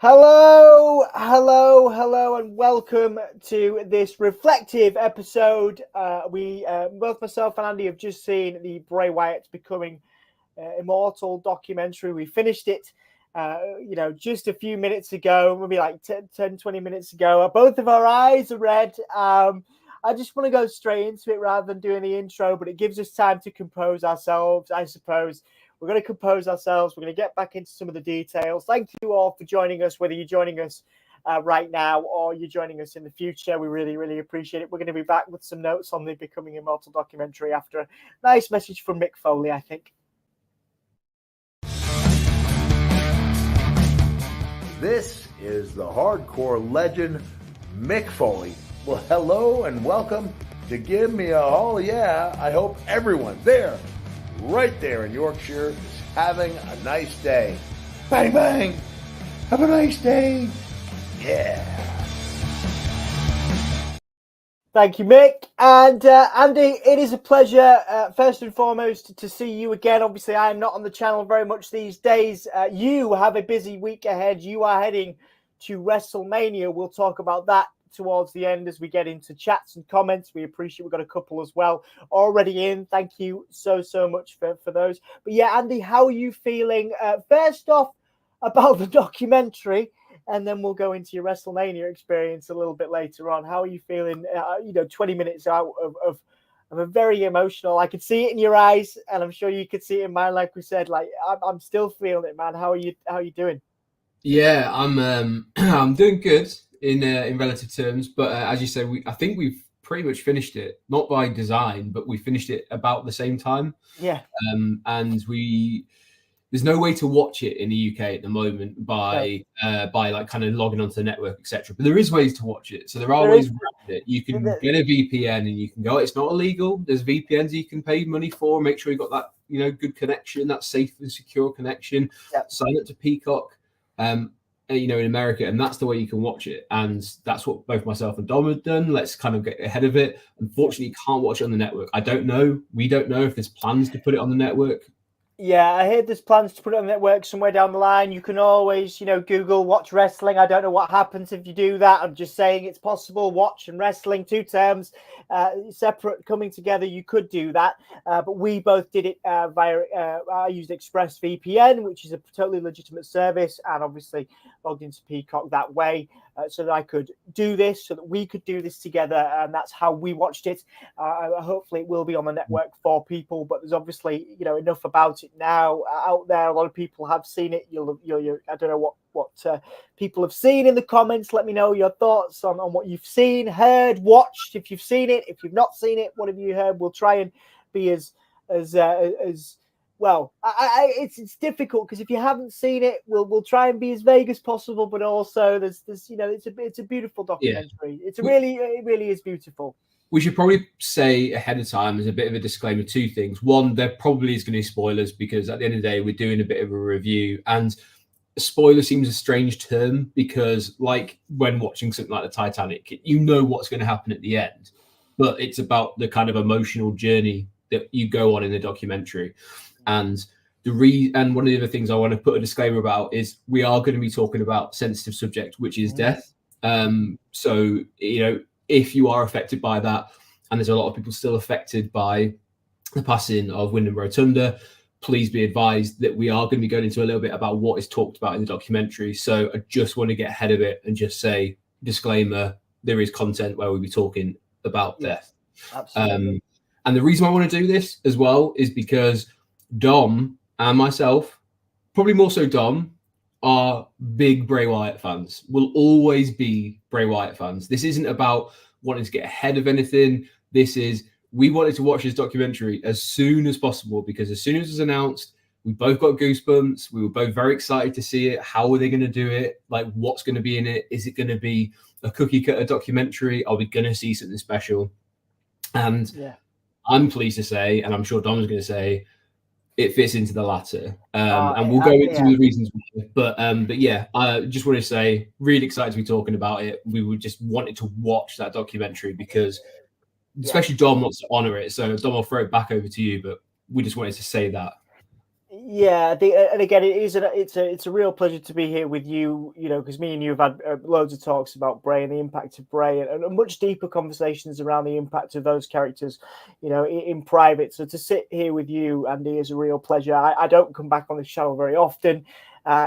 Hello, and welcome to this reflective episode. Both myself and Andy have just seen the Bray Wyatt Becoming Immortal documentary. We finished it, just a few minutes ago, maybe like 10, 20 minutes ago. Both of our eyes are red. I just want to go straight into it rather than doing the intro, but it gives us time to compose ourselves, I suppose. We're going to compose ourselves. We're going to get back into some of the details. Thank you all for joining us, whether you're joining us right now or you're joining us in the future. We really, really appreciate it. We're going to be back with some notes on the Becoming Immortal documentary after a nice message from Mick Foley, I think. This is the hardcore legend, Mick Foley. Well, hello and welcome to Give Me a Haul. Yeah, I hope everyone there, right there in Yorkshire, is having a nice day. Bang, bang. Have a nice day. Yeah. Thank you, Mick. And Andy, it is a pleasure, first and foremost, to see you again. Obviously, I am not on the channel very much these days. You have a busy week ahead. You are heading to WrestleMania. We'll talk about that towards the end as we get into chats and comments. We appreciate we've got a couple as well already in. Thank you so much for those. But yeah, Andy, how are you feeling? First off, about the documentary, and then we'll go into your WrestleMania experience a little bit later on. How are you feeling? 20 minutes out of a very emotional. I could see it in your eyes, and I'm sure you could see it in mine. Like we said, like I'm still feeling it, man. How are you doing? Yeah, I'm doing good in relative terms, but as you say, I think we've pretty much finished it, not by design, but we finished it about the same time. Yeah. And there's no way to watch it in the UK at the moment by like kind of logging onto the network, etc. But there is ways to watch it. So there are ways around it. You can get a VPN and you can go. It's not illegal. There's VPNs you can pay money for. Make sure you got that good connection, that safe and secure connection. Yep. Sign up to Peacock. In America, and that's the way you can watch it, and that's what both myself and Dom have done. Let's kind of get ahead of it. Unfortunately, you can't watch it on the network. We don't know if there's plans to put it on the network. Yeah, I heard there's plans to put it on the network somewhere down the line. You can always, Google watch wrestling. I don't know what happens if you do that. I'm just saying it's possible. Watch and wrestling, two terms, separate, coming together. You could do that. But we both did it via, I used ExpressVPN, which is a totally legitimate service, and obviously logged into Peacock that way so that I could do this, so that we could do this together. And that's how we watched it. Hopefully it will be on the network for people, but there's obviously, enough about it now out there. A lot of people have seen it. I don't know what people have seen in the comments. Let me know your thoughts on what you've seen, heard, watched. If you've seen it, if you've not seen it, what have you heard? We'll try and be as well. It's difficult because if you haven't seen it, we'll try and be as vague as possible. But also, there's it's a beautiful documentary. Yeah. It really is beautiful. We should probably say ahead of time as a bit of a disclaimer, two things. One, there probably is going to be spoilers because at the end of the day, we're doing a bit of a review, and spoiler seems a strange term because, like when watching something like the Titanic, you know what's going to happen at the end, but it's about the kind of emotional journey that you go on in the documentary. And and one of the other things I want to put a disclaimer about is we are going to be talking about sensitive subject, which is death. So if you are affected by that, and there's a lot of people still affected by the passing of Windham Rotunda, please be advised that we are going to be going into a little bit about what is talked about in the documentary. So I just want to get ahead of it and just say, disclaimer, there is content where we'll be talking about death. Absolutely. And the reason I want to do this as well is because Dom and myself, probably more so Dom, are big Bray Wyatt fans. Will always be Bray Wyatt fans. This isn't about wanting to get ahead of anything. We wanted to watch this documentary as soon as possible because as soon as it was announced, we both got goosebumps. We were both very excited to see it. How are they going to do it? Like, what's going to be in it? Is it going to be a cookie cutter documentary? Are we going to see something special? And I'm pleased to say, and I'm sure Dom's going to say, it fits into the latter, and we'll go into the reasons why. But yeah, I just want to say, really excited to be talking about it. We would just wanted to watch that documentary because, especially Dom wants to honor it. So Dom, I'll throw it back over to you, but we just wanted to say that. Yeah, and again, it's a real pleasure to be here with you. You know, because me and you have had loads of talks about Bray and the impact of Bray, and much deeper conversations around the impact of those characters. You know, in private. So to sit here with you, Andy, is a real pleasure. I don't come back on this channel very often,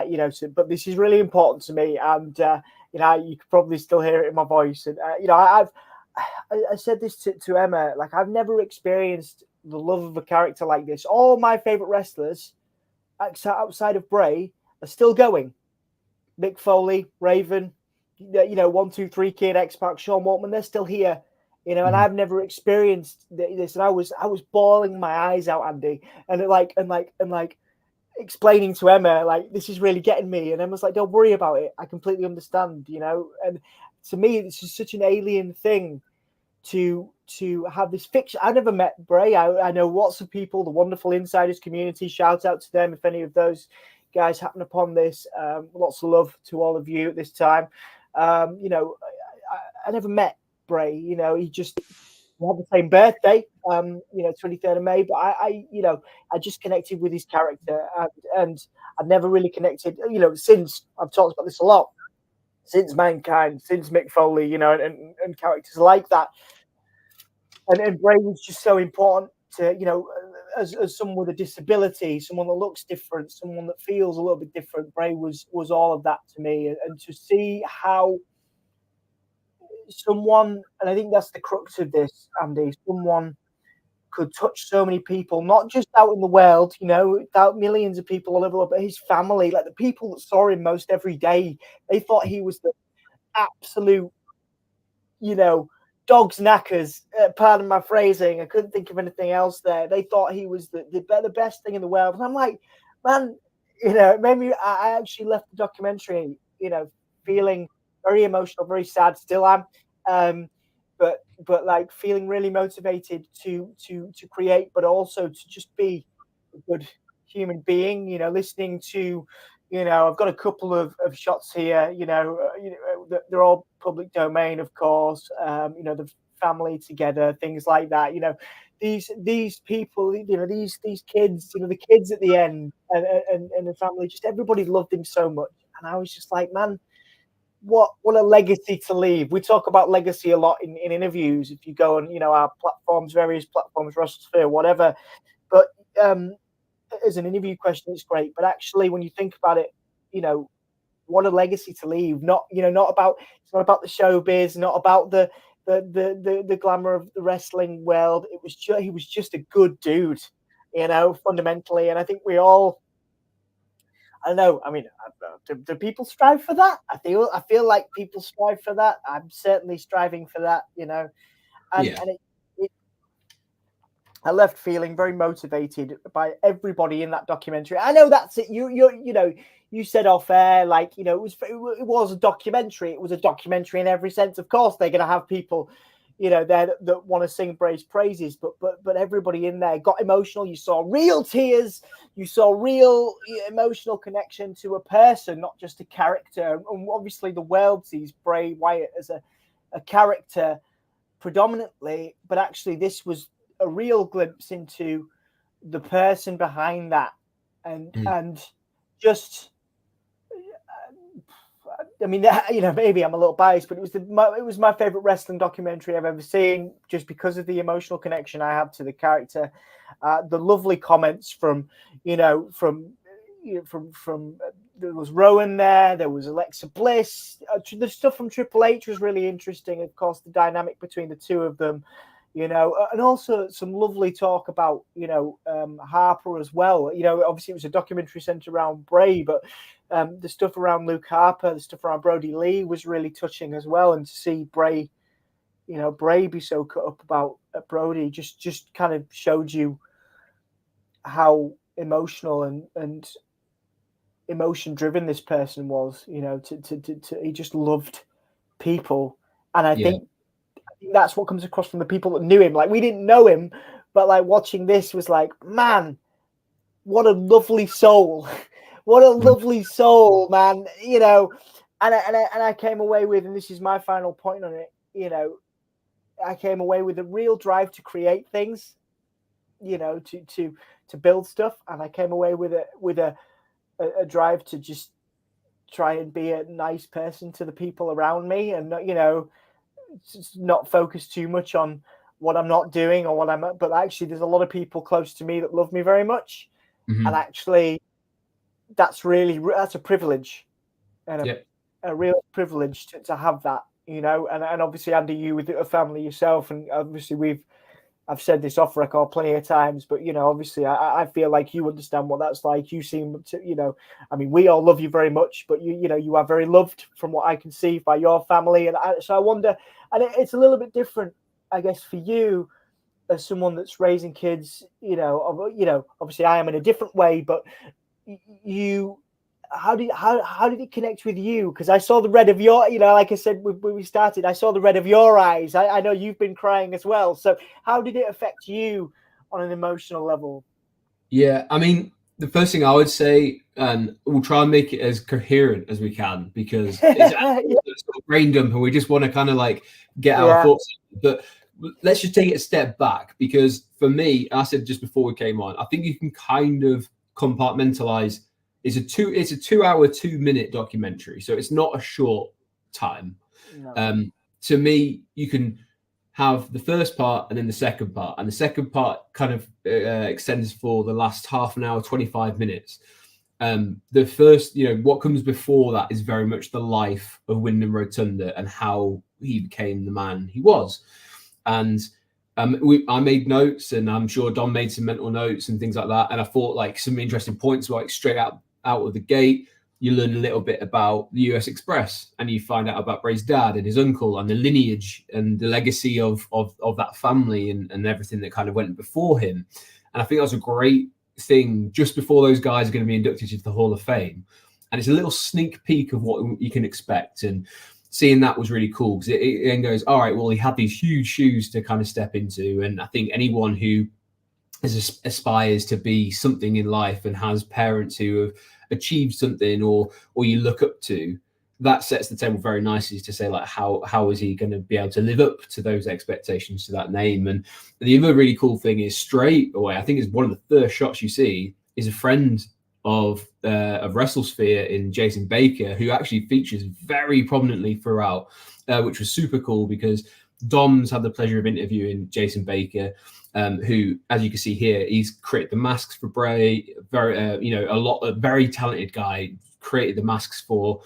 you know, but this is really important to me, and you know, you could probably still hear it in my voice. And you know, I said this to Emma, like I've never experienced the love of a character like this. All my favorite wrestlers outside of Bray are still going. Mick Foley, Raven, you know, 1, 2, 3 Kid, X-Pac, Sean Waltman, they're still here. You know, and I've never experienced this. And I was bawling my eyes out, Andy, and like explaining to Emma, like, this is really getting me. And Emma's like, don't worry about it. I completely understand, you know. And to me, this is such an alien thing to have this fiction. I never met Bray. I know lots of people, the wonderful insiders community. Shout out to them if any of those guys happen upon this. Lots of love to all of you at this time. You know, I never met Bray. You know, we had the same birthday. You know, 23rd of May. But I you know, I just connected with his character, and I've never really connected. You know, since I've talked about this a lot. Since Mankind, since Mick Foley, you know, and characters like that. And Bray was just so important to, you know, as someone with a disability, someone that looks different, someone that feels a little bit different. Bray was all of that to me. And to see how someone, and I think that's the crux of this, Andy, someone could touch so many people, not just out in the world, you know, without millions of people all over, but his family, like the people that saw him most every day, they thought he was the absolute, you know, dog's knackers. Pardon my phrasing. I couldn't think of anything else there. They thought he was the best thing in the world. And I'm like, man, you know, it made me, I actually left the documentary, you know, feeling very emotional, very sad, still am. But like feeling really motivated to create, but also to just be a good human being, you know, listening to, you know, I've got a couple of shots here, you know, they're all public domain, of course, you know, the family together, things like that, you know, these people, you know, these kids, you know, the kids at the end, and the family, just everybody loved him so much. And I was just like, man, what a legacy to leave. We talk about legacy a lot in interviews. If you go on, you know, our platforms, various platforms, WrestleSphere, whatever. But as an interview question, it's great. But actually, when you think about it, you know, what a legacy to leave. Not, you know, it's not about the showbiz, not about the glamour of the wrestling world. It was he was just a good dude, you know, fundamentally. And I think we all, I don't know. I mean, do people strive for that? I feel like people strive for that. I'm certainly striving for that, you know. And Yeah. and I left feeling very motivated by everybody in that documentary. I know that's it. You know, you said off air, like, you know, it was a documentary. It was a documentary in every sense. Of course, they're going to have people, you know, there that want to sing Bray's praises, but everybody in there got emotional. You saw real tears. You saw real emotional connection to a person, not just a character. And obviously, the world sees Bray Wyatt as a character predominantly, but actually, this was a real glimpse into the person behind that, and just, I mean, you know, maybe I'm a little biased, but it was my favorite wrestling documentary I've ever seen, just because of the emotional connection I have to the character, the lovely comments from, you know, from there was Rowan there was Alexa Bliss, the stuff from Triple H was really interesting, of course, the dynamic between the two of them, you know, and also some lovely talk about, you know, Harper as well. You know, obviously it was a documentary centered around Bray, but the stuff around Luke Harper, the stuff around Brody Lee was really touching as well. And to see Bray, you know, Bray be so cut up about Brody just kind of showed you how emotional and emotion driven this person was. You know, he just loved people, and I think that's what comes across from the people that knew him. Like, we didn't know him, but like watching this was like, man, what a lovely soul. What a lovely soul, man. You know, and I came away with, and this is my final point on it, you know, I came away with a real drive to create things, you know, to to build stuff, and I came away with a drive to just try and be a nice person to the people around me, and not focus too much on what I'm not doing or what I'm. But actually, there's a lot of people close to me that love me very much, and actually, that's a privilege, and a real privilege to have that. And obviously, Andy, you with a family yourself, and obviously I've said this off record plenty of times, but obviously I feel like you understand what that's like. You seem to, I mean, we all love you very much, but you are very loved from what I can see by your family. And so I wonder, and it's a little bit different, I guess, for you as someone that's raising kids, obviously I am in a different way, but how did it connect with you? Because I saw the red of your, like I said when we started, I saw the red of your eyes. I know you've been crying as well. So how did it affect you on an emotional level? Yeah, I mean, the first thing I would say, and we'll try and make it as coherent as we can, because it's sort of brain dump and we just want to kind of like get our thoughts. But let's just take it a step back, because for me, I said just before we came on, I think you can kind of compartmentalize. It's a 2 hour, 2 minute documentary. So it's not a short time. No. To me, you can have the first part and then the second part. And the second part kind of extends for the last half an hour, 25 minutes. The first, what comes before that is very much the life of Windham Rotunda and how he became the man he was. And I made notes, and I'm sure Don made some mental notes and things like that. And I thought like some interesting points, like straight out of the gate, you learn a little bit about the US Express, and you find out about Bray's dad and his uncle and the lineage and the legacy of that family and everything that kind of went before him. And I think that was a great thing just before those guys are going to be inducted into the Hall of Fame. And it's a little sneak peek of what you can expect. And seeing that was really cool, because it then goes, all right, well, he had these huge shoes to kind of step into. And I think anyone who aspires to be something in life and has parents who have achieved something or you look up to, that sets the table very nicely to say, like, how is he going to be able to live up to those expectations, to that name. And the other really cool thing is, straight away, I think is one of the first shots you see is a friend of WrestleSphere in Jason Baker, who actually features very prominently throughout, which was super cool, because Dom's had the pleasure of interviewing Jason Baker, who, as you can see here, he's created the masks for Bray. A very talented guy, created the masks for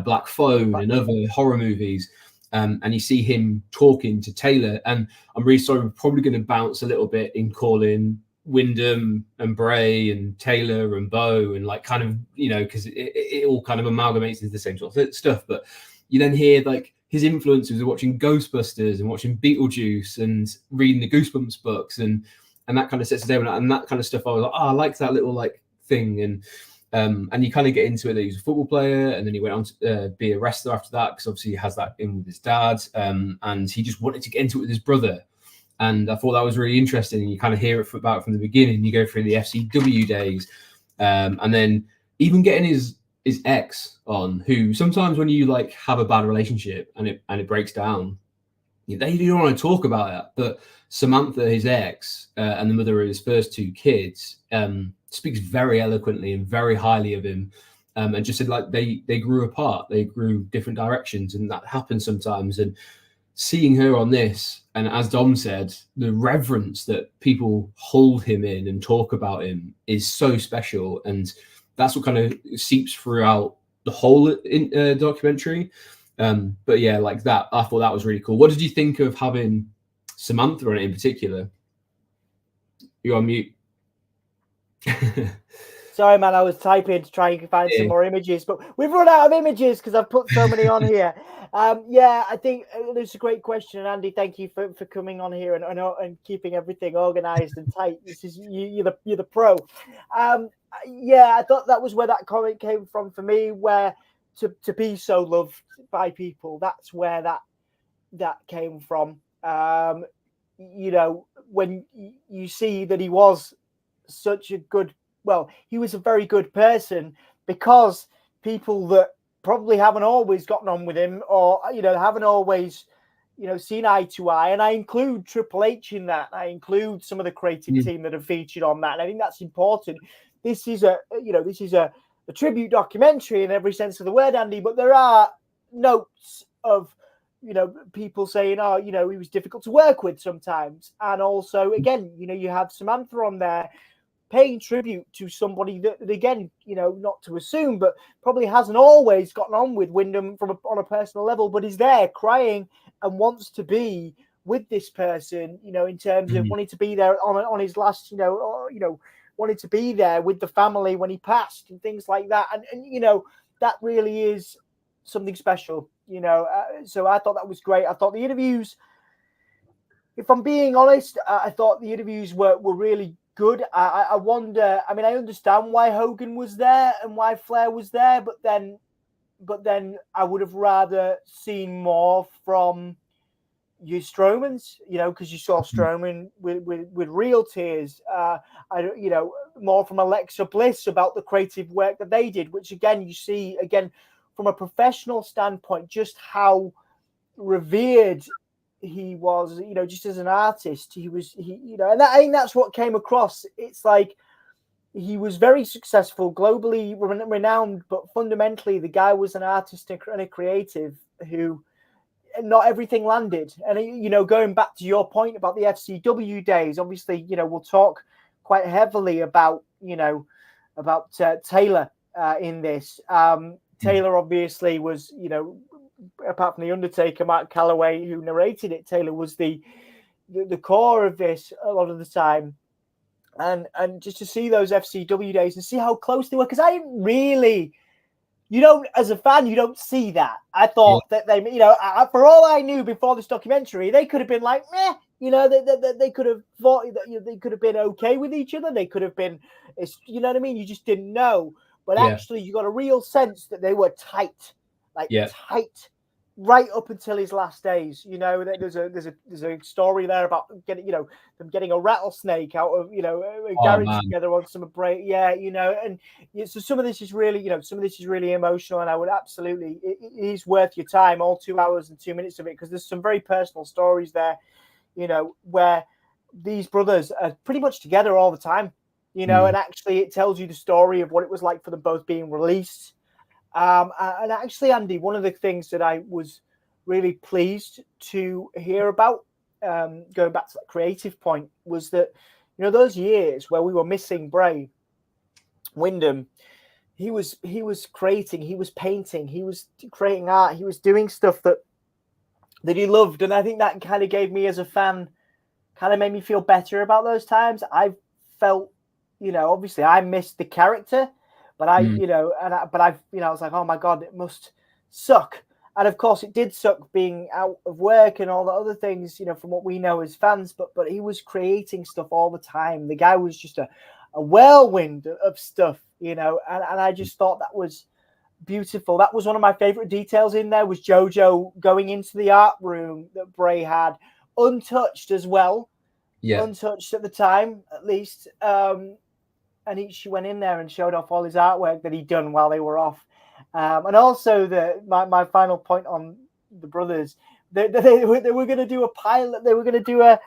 Black Phone and other horror movies. And you see him talking to Taylor. And I'm really sorry, we're probably going to bounce a little bit in calling Windham and Bray and Taylor and Bo, and like kind of, because it all kind of amalgamates into the same sort of stuff. But you then hear like his influences of watching Ghostbusters and watching Beetlejuice and reading the Goosebumps books, and that kind of sets the table, and that kind of stuff. I was like, I like that little like thing. And you kind of get into it that he's a football player, and then he went on to be a wrestler after that, because obviously he has that in with his dad, and he just wanted to get into it with his brother. And I thought that was really interesting. And you kind of hear it about from the beginning. You go through the FCW days, and then even getting his ex on, who sometimes when you like have a bad relationship and it breaks down, you don't want to talk about that. But Samantha, his ex, and the mother of his first two kids, speaks very eloquently and very highly of him, and just said like they grew apart, they grew different directions, and that happens sometimes. And seeing her on this, and as Dom said, the reverence that people hold him in and talk about him is so special, and that's what kind of seeps throughout the whole documentary. But yeah, like that, I thought that was really cool. What did you think of having Samantha on it in particular? You're on mute. Sorry, man, I was typing to try and find some more images, but we've run out of images because I've put so many on here. Yeah, I think it's a great question, and Andy, thank you for coming on here and keeping everything organized and tight. This is you're the pro. Yeah, I thought that was where that comment came from for me, where to be so loved by people. That's where that came from. When you see that he was such a good, he was a very good person, because people that probably haven't always gotten on with him, or haven't always seen eye to eye, and I include Triple H in that. I include some of the creative team that have featured on that, and I think that's important. This is a tribute documentary in every sense of the word, Andy, but there are notes of people saying, he was difficult to work with sometimes, and also again, you have Samantha on there paying tribute to somebody that again, not to assume, but probably hasn't always gotten on with Windham on a personal level, but is there crying and wants to be with this person, in terms of wanting to be there on his last, wanted to be there with the family when he passed and things like that. And that really is something special, so I thought that was great. I thought the interviews, if I'm being honest, I thought the interviews were really good. I wonder, I understand why Hogan was there and why Flair was there, but then I would have rather seen more from you Strowman's, because you saw Strowman with real tears. More from Alexa Bliss about the creative work that they did, which again, you see again from a professional standpoint, just how revered he was, just as an artist. And I think that's what came across. It's like he was very successful, globally renowned, but fundamentally the guy was an artist and a creative who not everything landed. And, going back to your point about the FCW days, obviously, we'll talk quite heavily about, Taylor in this. Taylor obviously was, apart from the Undertaker, Mark Calaway, who narrated it, Taylor was the core of this a lot of the time. And just to see those FCW days and see how close they were, because I didn't really, as a fan, you don't see that. I thought that they, for all I knew before this documentary, they could have been like, meh, they could have thought that they could have been okay with each other. They could have been, you know what I mean? You just didn't know. But actually, you got a real sense that they were tight, tight, right up until his last days. There's a story there about getting, them getting a rattlesnake out of, a garage together on some break. And so some of this is really, emotional, and I would absolutely, it is worth your time, all 2 hours and 2 minutes of it, because there's some very personal stories there, where these brothers are pretty much together all the time. And actually it tells you the story of what it was like for them both being released. And actually, Andy, one of the things that I was really pleased to hear about, going back to that creative point, was that, those years where we were missing Bray Windham, he was creating, he was painting, he was creating art, he was doing stuff that he loved. And I think that kind of gave me, as a fan, kind of made me feel better about those times. I felt, obviously I missed the character, but I was like, oh my God, it must suck. And of course it did suck being out of work and all the other things, from what we know as fans, but he was creating stuff all the time. The guy was just a whirlwind of stuff, and I just thought that was beautiful. That was one of my favorite details in there, was JoJo going into the art room that Bray had, untouched as well. Yeah. Untouched at the time, at least. And she went in there and showed off all his artwork that he'd done while they were off. And also my final point on the brothers, they were going to do a pilot. They were going to do a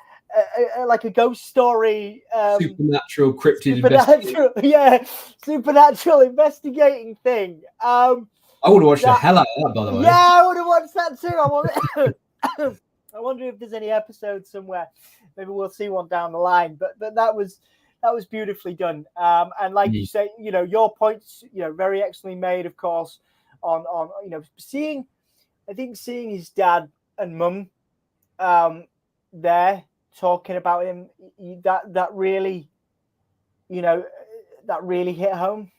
ghost story, supernatural cryptid supernatural investigating thing. I would have watched the hell out of that, by the way. Yeah, I would have watched that too. I wonder if there's any episodes somewhere. Maybe we'll see one down the line. But that was beautifully done. And like you say, your points, very excellently made, of course, on seeing his dad and mum there talking about him, that really hit home,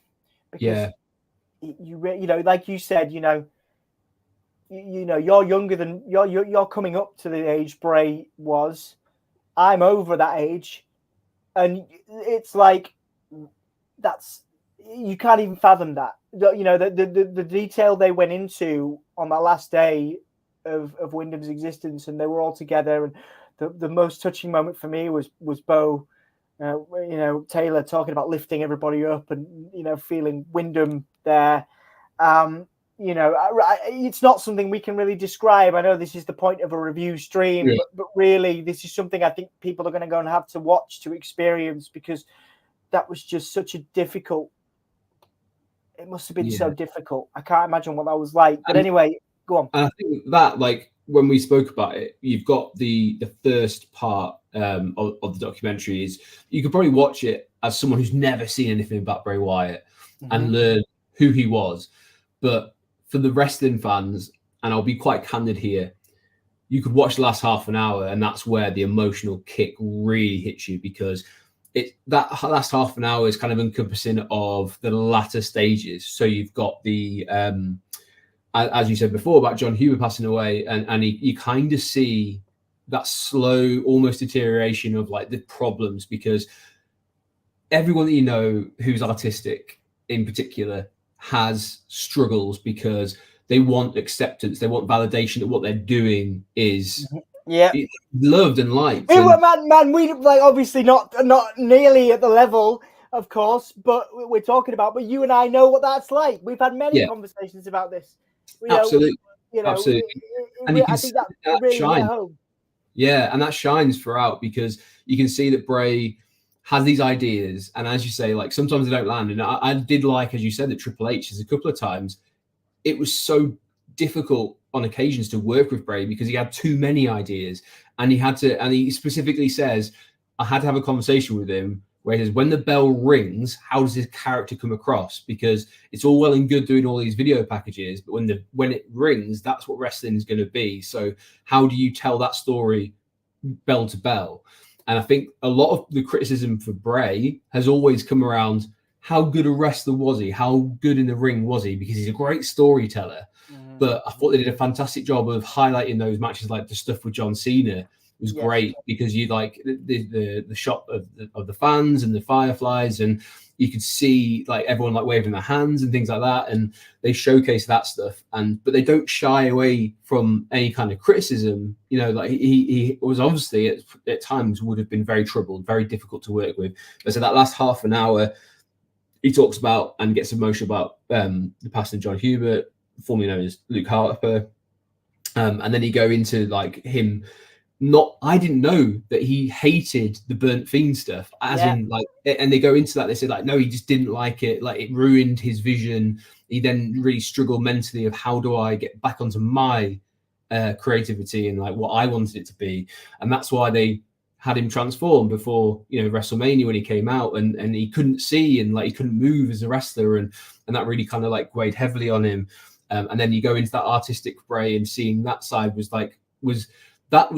because like you said, you're younger than you're coming up to the age Bray was. I'm over that age. And it's like, you can't even fathom that. The detail they went into on that last day of Windham's existence, and they were all together. And the most touching moment for me was Bo, Taylor talking about lifting everybody up and, feeling Windham there. it's not something we can really describe. I know this is the point of a review stream, Yeah. but really this is something I think people are going to go and have to watch to experience, because that was just such a difficult. It must have been so difficult. I can't imagine what that was like. But anyway, go on. And I think that, like, when we spoke about it, you've got the first part of the documentary is you could probably watch it as someone who's never seen anything about Bray Wyatt and learn who he was. But for the wrestling fans, and I'll be quite candid here, you could watch the last half an hour, and that's where the emotional kick really hits you, because that last half an hour is kind of encompassing of the latter stages. So you've got the as you said before about John Huber passing away, and you kind of see that slow, almost deterioration of like the problems, because everyone that you know who's artistic in particular has struggles, because they want acceptance, they want validation that what they're doing is loved and liked. Man, we like obviously not nearly at the level, of course, but we're talking about. But you and I know what that's like. We've had many conversations about this. Absolutely. And you can see that really shine. home. Yeah, and that shines throughout, because you can see that Bray has these ideas, and as you say, like sometimes they don't land. And I did like, as you said, that Triple H, there's a couple of times it was so difficult on occasions to work with Bray, because he had too many ideas, and he specifically says, I had to have a conversation with him where he says, when the bell rings, how does his character come across? Because it's all well and good doing all these video packages, but when it rings, that's what wrestling is going to be. So how do you tell that story bell to bell? And I think a lot of the criticism for Bray has always come around, how good a wrestler was he? How good in the ring was he? Because he's a great storyteller. But I thought they did a fantastic job of highlighting those matches, like the stuff with John Cena was great, because you like the shot of the fans and the fireflies, and you could see like everyone like waving their hands and things like that, and they showcase that stuff. But they don't shy away from any kind of criticism. Like he was obviously at times would have been very troubled, very difficult to work with. But so that last half an hour, he talks about and gets emotional about the passing of John Huber, formerly known as Luke Harper, and then he go into like him. I didn't know that he hated the Burnt Fiend stuff, in like, and they go into that. They say like, no, he just didn't like it. Like it ruined his vision. He then really struggled mentally of how do I get back onto my creativity and like what I wanted it to be. And that's why they had him transform before, WrestleMania when he came out, and he couldn't see and like he couldn't move as a wrestler, and that really kind of like weighed heavily on him. And then you go into that artistic Bray, and seeing that side was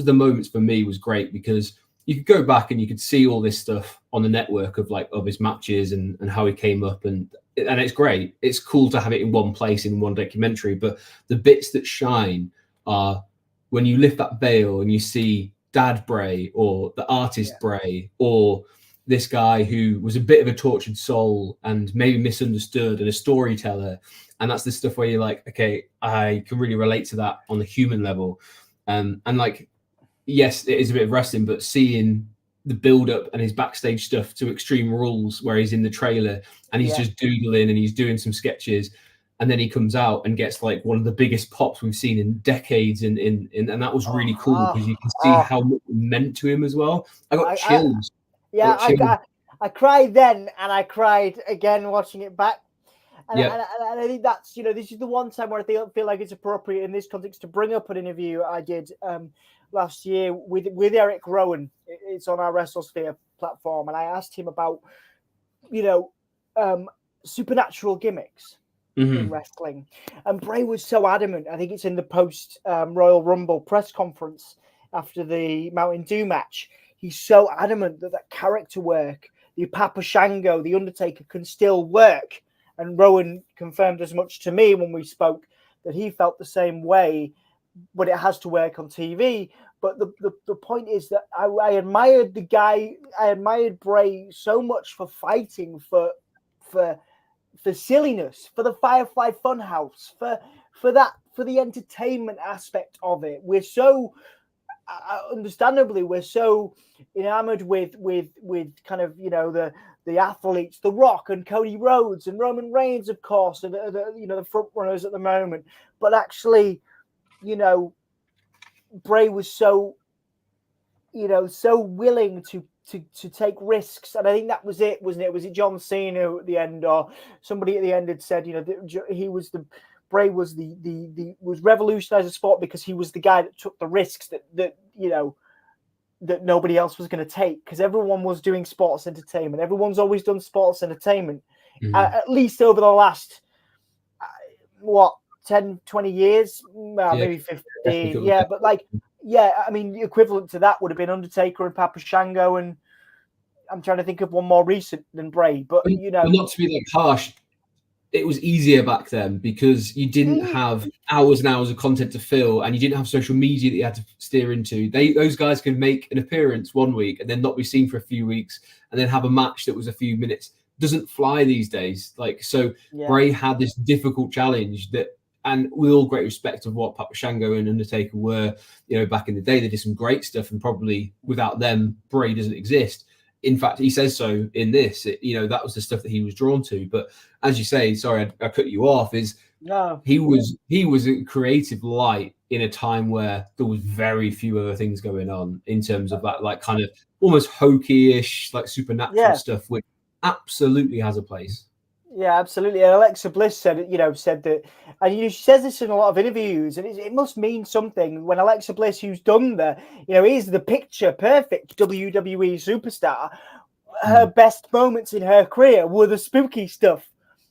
the moments for me was great, because you could go back and you could see all this stuff on the network of his matches and how he came up, and it's great. It's cool to have it in one place in one documentary, but the bits that shine are when you lift that veil and you see Dad Bray or the artist Bray, or this guy who was a bit of a tortured soul and maybe misunderstood and a storyteller. And that's the stuff where you're like, okay, I can really relate to that on the human level. And like, yes, it is a bit of wrestling, but seeing the build up and his backstage stuff to Extreme Rules, where he's in the trailer and he's just doodling and he's doing some sketches, and then he comes out and gets like one of the biggest pops we've seen in decades, and that was really cool, because you can see how much it meant to him as well. I got chills. I cried then, and I cried again watching it back. And I think that's, this is the one time where I feel like it's appropriate in this context to bring up an interview I did last year with Eric Rowan. It's on our WrestleSphere platform, and I asked him about, supernatural gimmicks in wrestling. And Bray was so adamant. I think it's in the post Royal Rumble press conference after the Mountain Dew match. He's so adamant that character work, the Papa Shango, the Undertaker, can still work. And Rowan confirmed as much to me when we spoke, that he felt the same way, but it has to work on TV. But the point is that I admired the guy. I admired Bray so much for fighting for silliness, for the Firefly Funhouse, for the entertainment aspect of it. understandably, we're so enamored with kind of, you know, the athletes, The Rock and Cody Rhodes and Roman Reigns, of course, and the front runners at the moment. But actually, you know, Bray was so, you know, so willing to take risks, and I think that was it, wasn't it? Was it John Cena at the end, or somebody at the end had said, you know, Bray was was revolutionized the sport because he was the guy that took the risks that you know, that nobody else was going to take, because everyone was doing sports entertainment. Everyone's always done sports entertainment, at least over the last 10, 20 years, maybe 15. Yeah, but like, yeah, I mean, the equivalent to that would have been Undertaker and Papa Shango, and I'm trying to think of one more recent than Bray. But you know, not to be like harsh, it was easier back then because you didn't have hours and hours of content to fill, and you didn't have social media that you had to steer into. Those guys could make an appearance one week and then not be seen for a few weeks, and then have a match that was a few minutes. Doesn't fly these days. Like, so Bray had this difficult challenge that. And with all great respect of what Papa Shango and Undertaker were, you know, back in the day, they did some great stuff, and probably without them, Bray doesn't exist. In fact, he says so in this. You know, that was the stuff that he was drawn to. But as you say, sorry, I cut you off. He was a creative light in a time where there was very few other things going on in terms of that, like kind of almost hokey-ish, like supernatural stuff, which absolutely has a place. Yeah, absolutely. And Alexa Bliss said that, and she says this in a lot of interviews, and it must mean something when Alexa Bliss, who's done is the picture perfect WWE superstar, her best moments in her career were the spooky stuff,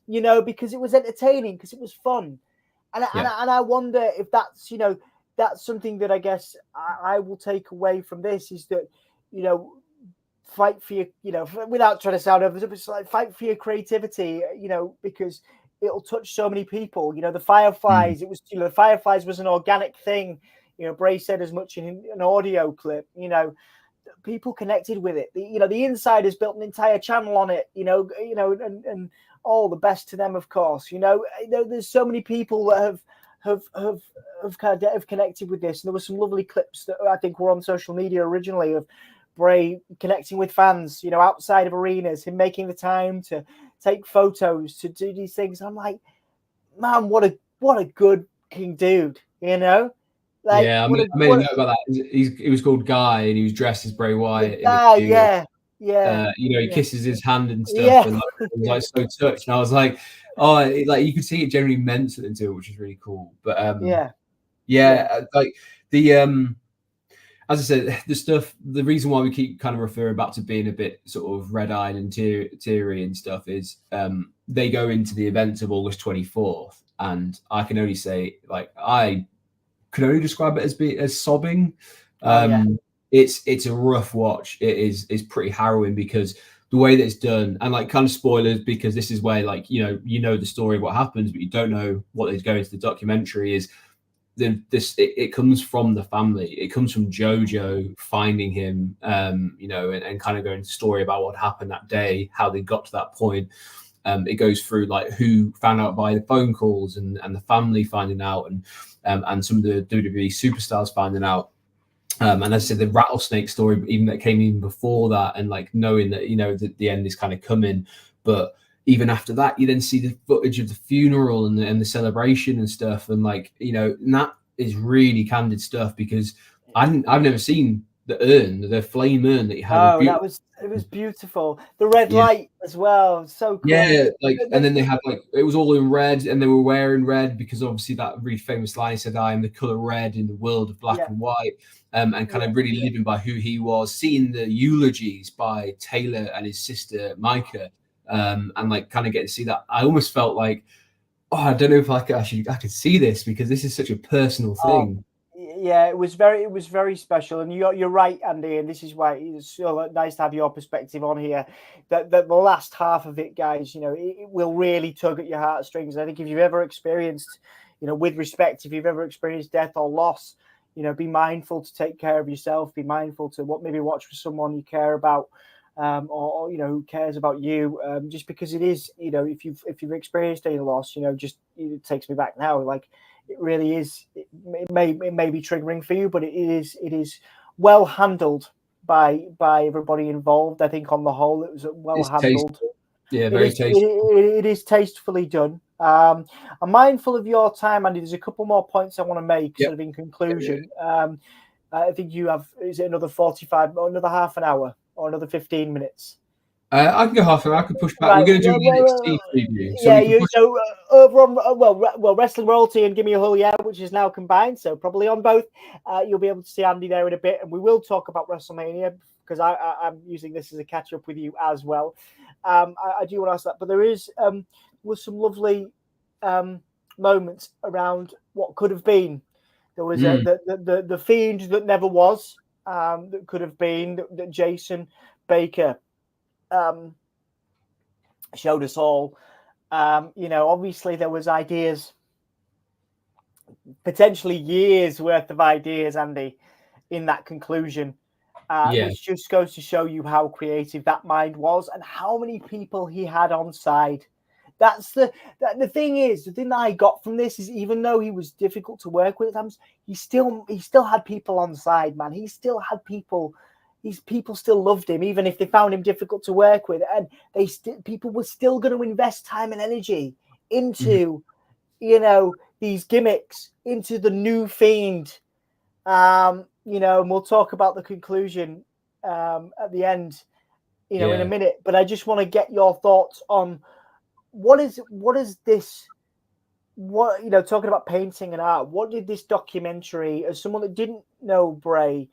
you know, because it was entertaining, because it was fun. And I wonder if that's, you know, that's something that I guess I will take away from this, is that, you know, fight for your, you know, without trying to sound over, it's like fight for your creativity, you know, because it'll touch so many people. You know, the Fireflies, it was, you know, the Fireflies was an organic thing. You know, Bray said as much in an audio clip. You know, people connected with it. The Insiders built an entire channel on it. You know, and all the best to them, of course. You know, there's so many people that have connected with this. And there were some lovely clips that I think were on social media originally of Bray connecting with fans, you know, outside of arenas, him making the time to take photos, to do these things. I'm like, man, what a good king dude, you know? Like, yeah, I made a note about that. He was called Guy, and he was dressed as Bray Wyatt. Yeah. You know, he kisses his hand and stuff, and I was like so touched. And I was like, oh, like you could see it generally meant something to it, which is really cool. But like the as I said, the reason why we keep kind of referring back to being a bit sort of red-eyed and teary and stuff is they go into the event of August 24th, and I can only say, like, I can only describe it as sobbing. It's a rough watch. It's pretty harrowing because the way that it's done, and like kind of spoilers, because this is where, like, you know the story of what happens, but you don't know what is going into the documentary. Is it comes from the family. It comes from JoJo finding him, you know, and kind of going into story about what happened that day, how they got to that point. It goes through like who found out by the phone calls, and the family finding out, and some of the WWE superstars finding out. And as I said, the rattlesnake story, that came before that, and like knowing that, you know, that the end is kind of coming. But even after that, you then see the footage of the funeral and the celebration and stuff, and like, you know, and that is really candid stuff, because I've never seen the flame urn that he had. It was beautiful. The red light as well, so cool. Yeah, like, and then they had, like, it was all in red, and they were wearing red because obviously that really famous line, he said, "I am the color red in the world of black and white," and kind of really living by who he was. Seeing the eulogies by Taylor and his sister Micah, and like kind of getting to see that, I almost felt like, oh, I don't know if I could see this, because this is such a personal thing. Yeah, it was very special, and you're right, Andy, and this is why it's so nice to have your perspective on here. That the last half of it, guys, you know, it will really tug at your heartstrings. I think if you've ever experienced, you know, with respect, if you've ever experienced death or loss, you know, be mindful to take care of yourself. Be mindful to watch for someone you care about, or you know, who cares about you. Just because it is, you know, if you've experienced any loss, you know, just it takes me back now, like. It really is. It may be triggering for you, but it is well handled by everybody involved. I think on the whole, it was well handled. Yeah, very tasteful. It is tastefully done. I'm mindful of your time, Andy. There's a couple more points I want to make, sort of in conclusion. I think you have, is it another 45, or another half an hour, or another 15 minutes? I can go half an hour. I can push back. Right, we're going to do an NXT preview. So over on Wrestling Royalty and Give Me a Hull Yeah, which is now combined, so probably on both. You'll be able to see Andy there in a bit, and we will talk about WrestleMania because I'm using this as a catch up with you as well. I do want to ask that, but there was some lovely moments around what could have been. There was the Fiend that never was, that could have been, that Jason Baker showed us all. Obviously there was ideas, potentially years worth of ideas, Andy, in that conclusion, which just goes to show you how creative that mind was and how many people he had on side. That's the thing is, the thing that I got from this is, even though he was difficult to work with at times, he still had people on side, man. He still had people. These people still loved him, even if they found him difficult to work with, and people were still going to invest time and energy into, these gimmicks, into the new Fiend. And we'll talk about the conclusion at the end, in a minute. But I just want to get your thoughts on what is this? Talking about painting and art. What did this documentary, as someone that didn't know Bray,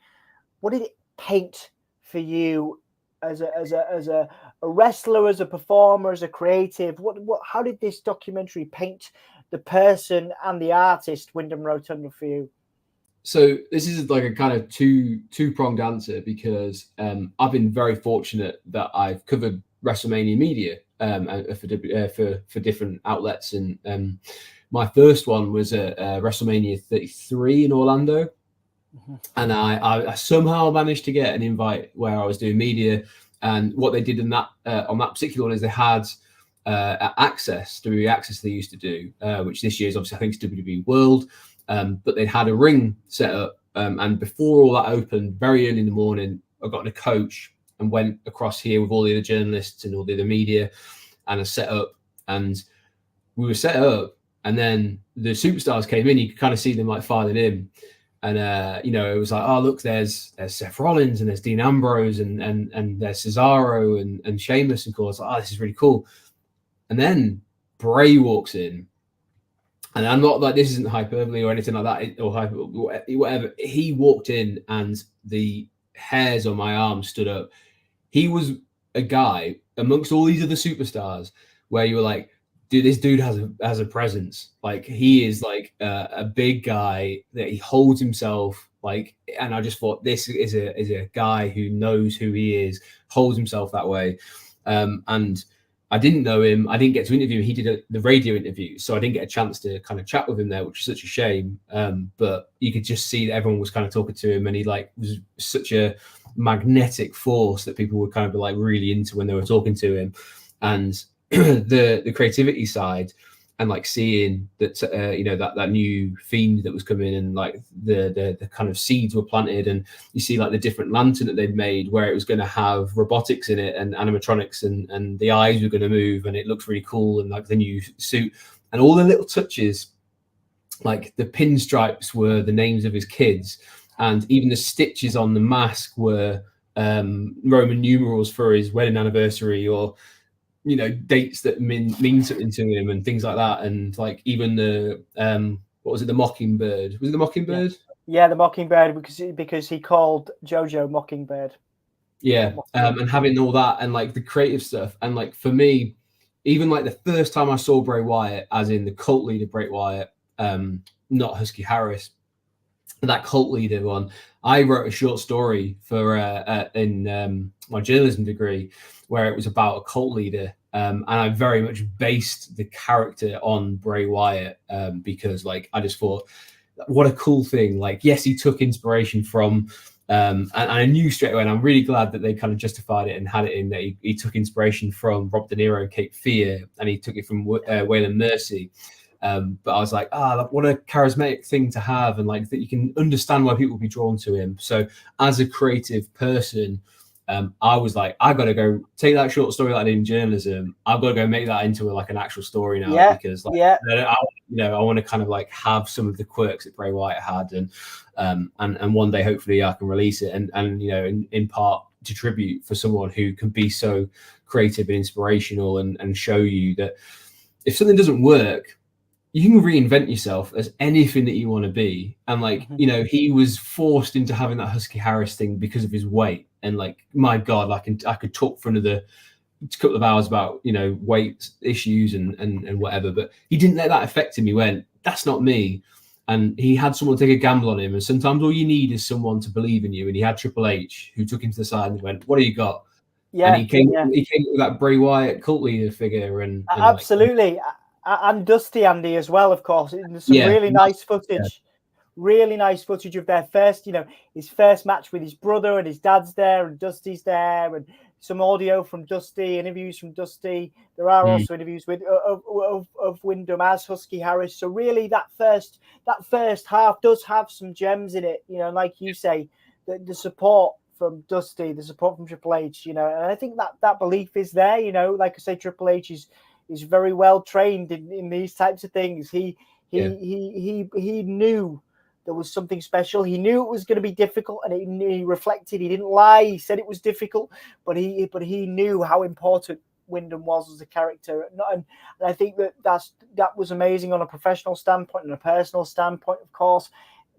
what did it paint for you as a wrestler, as a performer, as a creative? How did this documentary paint the person and the artist Windham Rotunda for you? So this is like a kind of two-pronged answer, because I've been very fortunate that I've covered WrestleMania media for different outlets, and my first one was at WrestleMania 33 in Orlando. And I somehow managed to get an invite where I was doing media, and what they did in that on that particular one is they had access, WWE Access they used to do, which this year is obviously, I think, it's WWE World, but they had a ring set up, and before all that opened, very early in the morning, I got in a coach and went across here with all the other journalists and all the other media, and I set up, and we were set up, and then the superstars came in. You could kind of see them like filing in. And it was like, oh look, there's Seth Rollins, and there's Dean Ambrose, and there's Cesaro and Sheamus, and course, like, oh, this is really cool. And then Bray walks in, and I'm not like, this isn't hyperbole or anything like that, or whatever. He walked in, and the hairs on my arm stood up. He was a guy amongst all these other superstars where you were like, dude, this dude has a presence. Like, he is like a big guy, that he holds himself like, and I just thought, this is a guy who knows who he is, holds himself that way. And I didn't know him. I didn't get to interview him. He did the radio interview, so I didn't get a chance to kind of chat with him there, which is such a shame. But you could just see that everyone was kind of talking to him, and he like was such a magnetic force that people were kind of like really into when they were talking to him. And the creativity side, and like seeing that that new Fiend that was coming, and like the kind of seeds were planted, and you see like the different lantern that they'd made where it was going to have robotics in it and animatronics, and the eyes were going to move, and it looks really cool, and like the new suit and all the little touches, like the pinstripes were the names of his kids, and even the stitches on the mask were Roman numerals for his wedding anniversary, or dates that mean something to him, and things like that. And like even the what was it, the Mockingbird? Was it the Mockingbird? Yeah, the Mockingbird, because he called JoJo Mockingbird. Yeah, and having all that, and like the creative stuff, and like for me, even like the first time I saw Bray Wyatt, as in the cult leader Bray Wyatt, not Husky Harris, that cult leader one, I wrote a short story for in my journalism degree, where it was about a cult leader, and I very much based the character on Bray Wyatt, because like I just thought, what a cool thing. Like, yes, he took inspiration from and I knew straight away, and I'm really glad that they kind of justified it and had it in that he took inspiration from Rob De Niro and Cape Fear, and he took it from Waylon Mercy. But I was like, like, what a charismatic thing to have, and like that you can understand why people will be drawn to him. So as a creative person, I was like, I got to go take that short story that I did in journalism. I've got to go make that into like an actual story now, because like, I want to kind of like have some of the quirks that Bray Wyatt had, and one day hopefully I can release it, and you know, in part to tribute for someone who can be so creative and inspirational, and show you that if something doesn't work, you can reinvent yourself as anything that you want to be. And like, you know, he was forced into having that Husky Harris thing because of his weight. And like, my God, I could talk for another couple of hours about, you know, weight issues and whatever, but he didn't let that affect him. He went, that's not me. And he had someone take a gamble on him. And sometimes all you need is someone to believe in you. And he had Triple H, who took him to the side and went, what do you got? Yeah. And he came with that Bray Wyatt cult leader figure. And absolutely. And Dusty, Andy, as well, of course. There's some really nice footage. Really nice footage of their first, you know, his first match with his brother, and his dad's there, and Dusty's there, and some audio from Dusty, interviews from Dusty. There are also interviews with of Windham as Husky Harris. So really, that first half does have some gems in it. You know, like you say, the support from Dusty, the support from Triple H. You know, and I think that belief is there. You know, like I say, Triple H is very well trained in these types of things. He knew there was something special. He knew it was going to be difficult, and he reflected. He didn't lie. He said it was difficult, but he knew how important Windham was as a character. And I think that was amazing on a professional standpoint and a personal standpoint, of course.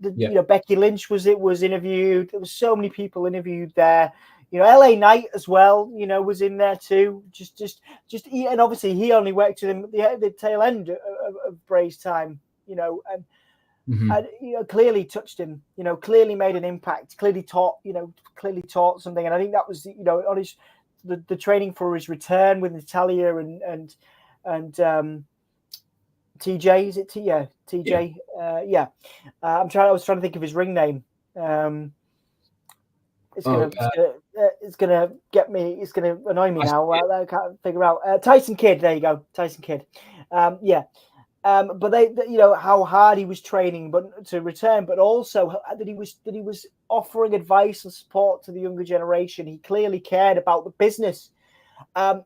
You know, Becky Lynch was interviewed. There was so many people interviewed there. You know, LA Knight as well, you know, was in there too. And obviously he only worked with him at the tail end of Bray's time, you know, and you know, clearly touched him, you know, clearly made an impact, clearly taught something. And I think that was, you know, on the training for his return with Natalia and TJ, is it TJ? Yeah. I was trying to think of his ring name. It's gonna get me. It's gonna annoy me now. I can't figure out. Tyson Kidd. There you go, Tyson Kidd. But they, you know, how hard he was training, but to return, but also that he was offering advice and support to the younger generation. He clearly cared about the business, you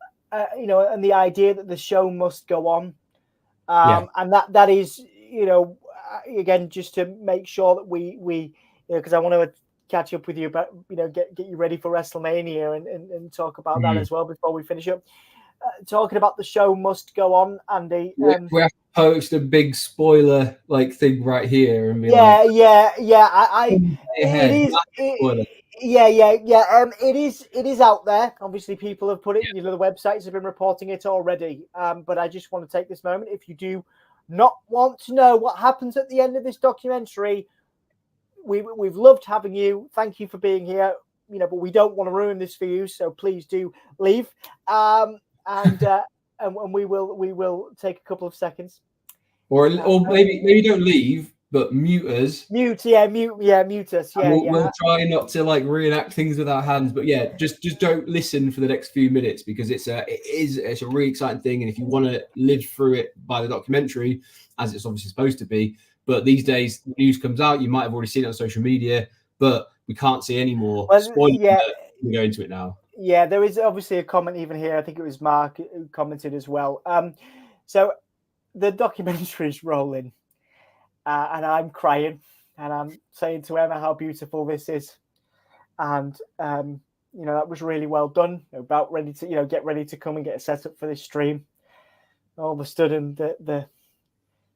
know, and the idea that the show must go on, and that is, you know, again, just to make sure that we you know, because I want to catch up with you about, you know, get you ready for WrestleMania and talk about that as well before we finish up. Talking about the show must go on, Andy. We have to post a big spoiler like thing right here and be it is out there. Obviously, people have put it. You know, the websites have been reporting it already. But I just want to take this moment. If you do not want to know what happens at the end of this documentary, we've loved having you. Thank you for being here. You know, but we don't want to ruin this for you, so please do leave. And we will take a couple of seconds, or maybe don't leave, but mute us. Mute us. Yeah, we'll try not to like reenact things with our hands, but yeah, just don't listen for the next few minutes, because it's a really exciting thing, and if you want to live through it by the documentary, as it's obviously supposed to be. But these days, the news comes out. You might have already seen it on social media, but we can't see any more spoilers. We go into it now. Yeah, there is obviously a comment even here. I think it was Mark who commented as well. So the documentary's rolling, and I'm crying, and I'm saying to Emma how beautiful this is, and you know, that was really well done. About ready to, you know, get ready to come and get set up for this stream. All of a sudden, the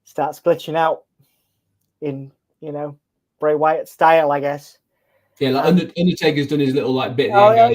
starts glitching out in, you know, Bray Wyatt style, I guess. Yeah, like Undertaker's done his little like bit. Thank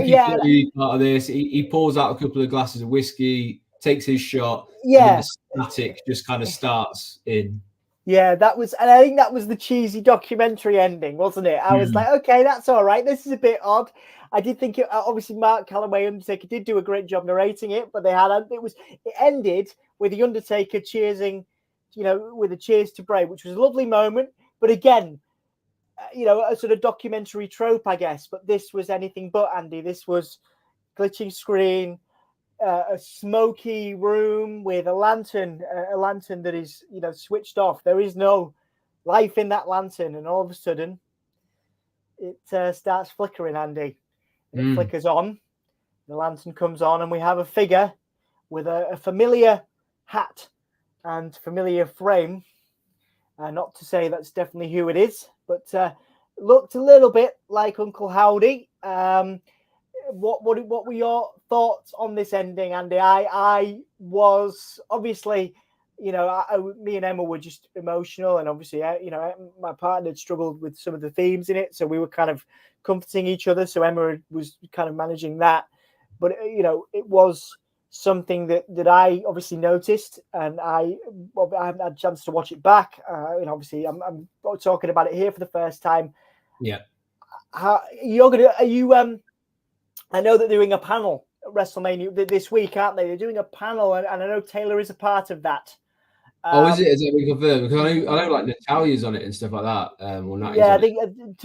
you for being part of this. He pours out a couple of glasses of whiskey, takes his shot. Yeah, and the static just kind of starts in. Yeah, that was, and I think that was the cheesy documentary ending, wasn't it? I was like, okay, that's all right. This is a bit odd. I did think it, obviously Mark Calaway, Undertaker, did do a great job narrating it, but it ended with the Undertaker cheersing, you know, with a cheers to Bray, which was a lovely moment. But again, you know, a sort of documentary trope, I guess. But this was anything but, Andy. This was glitching screen, a smoky room with a lantern that is, switched off. There is no life in that lantern, and all of a sudden it starts flickering, Andy, and it flickers on. The lantern comes on, and we have a figure with a familiar hat and familiar frame. Not to say that's definitely who it is, but looked a little bit like Uncle Howdy. What were your thoughts on this ending, Andy? I was obviously, me and Emma were just emotional, and obviously, my partner had struggled with some of the themes in it, so we were kind of comforting each other. So Emma was kind of managing that, but it was something that I obviously noticed, and I haven't had a chance to watch it back. Obviously, I'm talking about it here for the first time. Yeah. Are you? I know that they're doing a panel at WrestleMania this week, aren't they? They're doing a panel, and I know Taylor is a part of that. Is it? Is it been confirmed? Because I know like Natalia's on it and stuff like that. Yeah, I think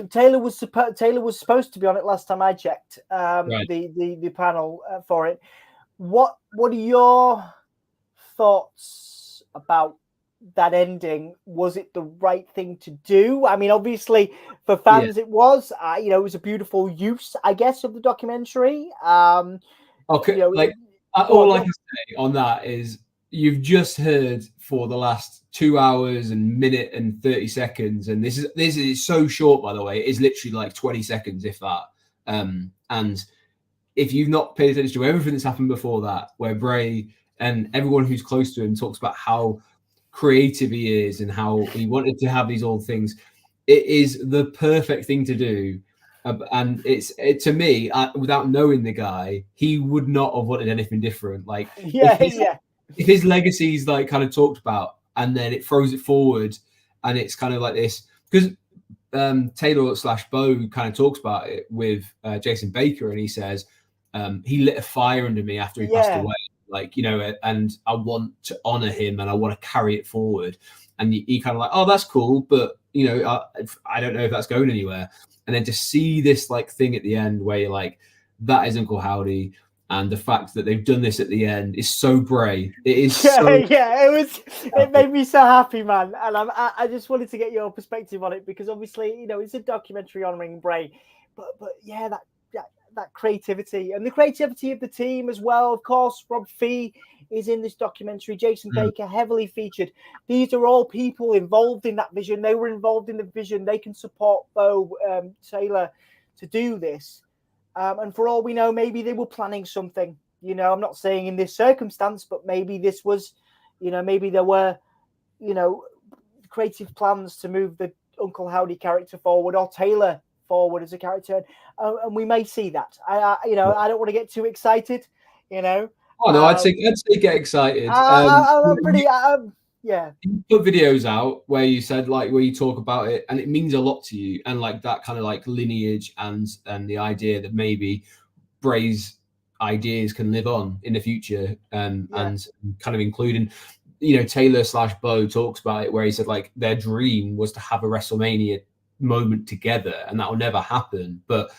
Taylor was supposed to be on it last time I checked. Right. The panel for it. What are your thoughts about that ending? Was it the right thing to do? I mean, obviously for fans, it was. It was a beautiful use, I guess, of the documentary. Okay, all I can say on that is you've just heard for the last 2 hours and minute and 30 seconds, and this is so short, by the way. It is literally like 20 seconds, if that. And if you've not paid attention to everything that's happened before that, where Bray and everyone who's close to him talks about how creative he is and how he wanted to have these old things, it is the perfect thing to do. And to me, without knowing the guy, he would not have wanted anything different. Like, if his legacy is like kind of talked about, and then it throws it forward, and it's kind of like this, because Taylor/Bo kind of talks about it with Jason Baker, and he says he lit a fire under me after he passed away, and I want to honor him and I want to carry it forward. And he kind of like, oh, that's cool, but I don't know if that's going anywhere. And then to see this like thing at the end where you're like, that is Uncle Howdy, and the fact that they've done this at the end is so Bray. It is it made me so happy, man. And I just wanted to get your perspective on it, because obviously, it's a documentary honoring Bray, but yeah, that creativity and the creativity of the team as well. Of course, Rob Fee is in this documentary. Jason Baker heavily featured. These are all people involved in that vision. They were involved in the vision. They can support Taylor to do this. And for all we know, maybe they were planning something. I'm not saying in this circumstance, but maybe this was, maybe there were, creative plans to move the Uncle Howdy character forward, or Taylor forward as a character, and we may see that. I don't want to get too excited. Oh no, I'd say get excited. I'm pretty. Yeah. You put videos out where you said where you talk about it, and it means a lot to you, and like that kind of like lineage and the idea that maybe Bray's ideas can live on in the future, and kind of including, Taylor/Bo talks about it where he said like their dream was to have a WrestleMania moment together, and that will never happen, but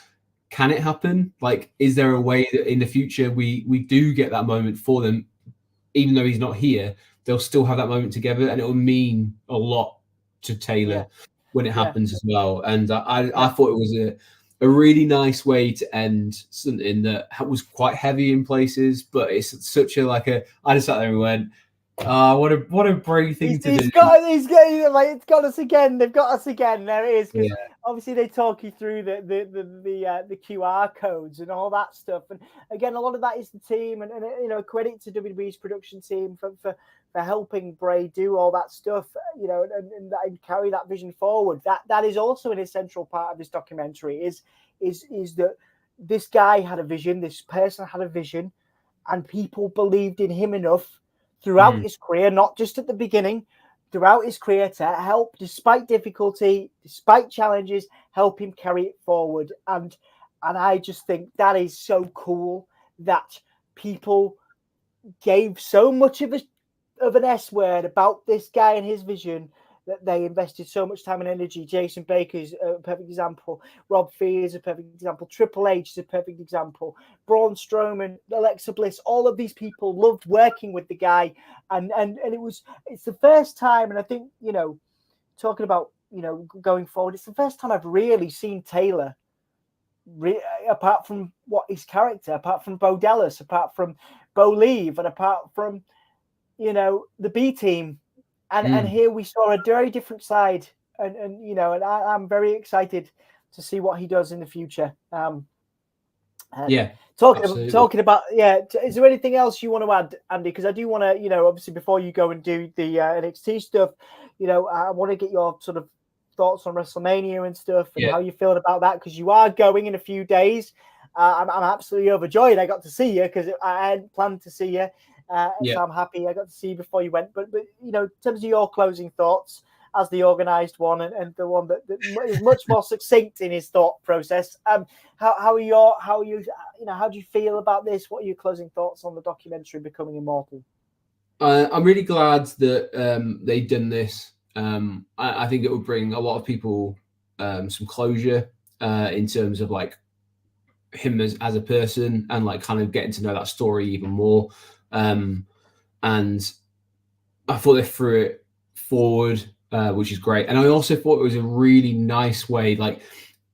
can it happen? Like, is there a way that in the future we do get that moment for them, even though he's not here? They'll still have that moment together, and it will mean a lot to Taylor when it happens as well. And I thought it was a really nice way to end something that was quite heavy in places, but it's such a I just sat there and went, what a brave thing to do. It's got us again. They've got us again. There it is. Because obviously they talk you through the QR codes and all that stuff. And again, a lot of that is the team, and credit to WWE's production team for helping Bray do all that stuff. And carry that vision forward. That is also an essential part of this documentary. Is that this guy had a vision. This person had a vision, and people believed in him enough throughout his career, not just at the beginning, throughout his career, to help, despite difficulty, despite challenges, help him carry it forward. And I just think that is so cool that people gave so much of an S word about this guy and his vision that they invested so much time and energy. Jason Baker's a perfect example. Rob Fee is a perfect example. Triple H is a perfect example. Braun Strowman, Alexa Bliss, all of these people loved working with the guy. And it's the first time, and I think, talking about, going forward, it's the first time I've really seen Taylor, apart from his character, apart from Bo Dallas, apart from Bo Leave, and apart from, the B team. And here we saw a very different side, and I'm very excited to see what he does in the future. Talking about is there anything else you want to add, Andy? Because I do want to, obviously before you go and do the NXT stuff, I want to get your sort of thoughts on WrestleMania and stuff, and how you feeling about that, because you are going in a few days. I'm absolutely overjoyed I got to see you, because I hadn't planned to see you. So I'm happy I got to see you before you went. But in terms of your closing thoughts as the organised one, and the one that is much more succinct in his thought process, how do you feel about this? What are your closing thoughts on the documentary Becoming Immortal? I'm really glad that they've done this. I think it will bring a lot of people some closure in terms of like him as a person, and like kind of getting to know that story even more. And I thought they threw it forward, which is great. And I also thought it was a really nice way. Like,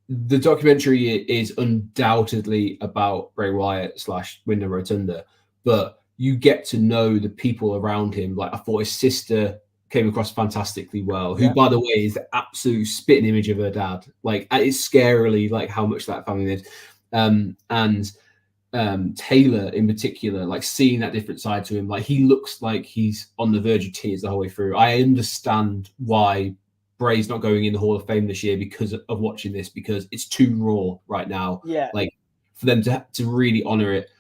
the documentary is undoubtedly about Bray Wyatt / Windham Rotunda, but you get to know the people around him. Like, I thought his sister came across fantastically well, who, by the way, is the absolute spitting image of her dad. Like, it's scarily like how much that family is. And Taylor in particular, like, seeing that different side to him, like, he looks like he's on the verge of tears the whole way through. I understand why Bray's not going in the Hall of Fame this year because of watching this, because it's too raw right now. Like, for them to really honor it.